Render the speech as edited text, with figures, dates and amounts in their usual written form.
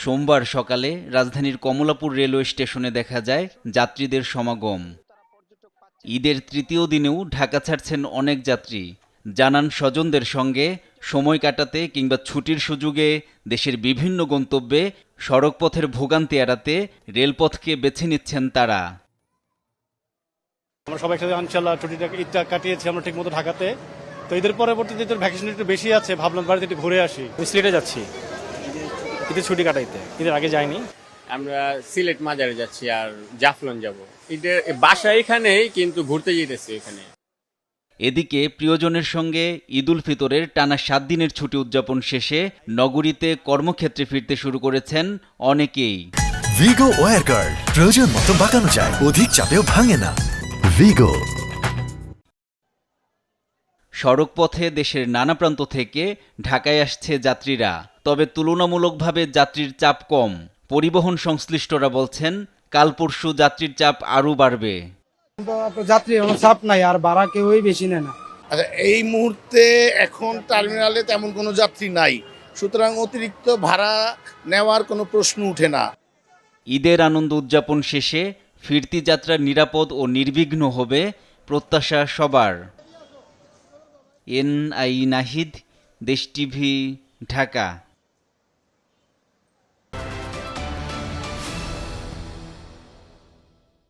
সোমবার সকালে রাজধানীর কমলাপুর রেলওয়ে স্টেশনে দেখা যায় যাত্রীদের সমাগম। ঈদের তৃতীয় দিনেও ঢাকা ছাড়ছেন অনেক যাত্রী। জানান স্বজনদের সঙ্গে সময় কাটাতে কিংবা ছুটির সুযোগে দেশের বিভিন্ন গন্তব্যে সড়কপথের ভোগান্তি এড়াতে রেলপথকে বেছে নিচ্ছেন তারা। আমরা সবাই একসাথে ইনশাআল্লাহ ঈদটা কাটিয়েছি আমরা ঠিক মতো ঢাকাতে। তো ঈদের পরবর্তীতে তো ভ্যাকেশন একটু বেশি আছে, ভাবলাম বাড়িতে একটু ঘুরে আসি। সিলেটে যাচ্ছি ঈদের ছুটি কাটাইতে, ঈদের আগে যাইনি। আমরা সিলেট মাজারে যাচ্ছি আর জাফলং যাব। ঈদের বাসা এখানেই, কিন্তু ঘুরতে যেতেছি এখানে। এদিকে প্রিয়জনের সঙ্গে ঈদুল ফিতরের টানা ৭ দিনের ছুটি উদযাপন শেষে নগরীতে কর্মক্ষেত্রে ফিরতে শুরু করেছেন অনেকেই। ভিগো ওয়্যার গার্ড প্রয়োজন মতো বাঁকানো যায়, অধিক চাপেও ভাঙে না। ভিগো। সড়কপথে দেশের নানা প্রান্ত থেকে ঢাকায় আসছে যাত্রীরা, তবে তুলনামূলকভাবে যাত্রীর চাপ কম। পরিবহন সংশ্লিষ্টরা বলছেন কাল পরশু যাত্রীর চাপ আরও বাড়বে। যাত্রী কোনো চাপ নাই, আর ভাড়া কেউই বেশি নেয় না। আচ্ছা, এই মুহূর্তে এখন টার্মিনালে তেমন কোনো যাত্রী নাই, সুতরাং অতিরিক্ত ভাড়া নেওয়ার কোনো প্রশ্ন উঠে না। ঈদের আনন্দ উদযাপন শেষে ফিরতি যাত্রা নিরাপদ ও নির্বিঘ্ন হবে প্রত্যাশা সবার। এনআই নাহিদ, দেশ টিভি, ঢাকা।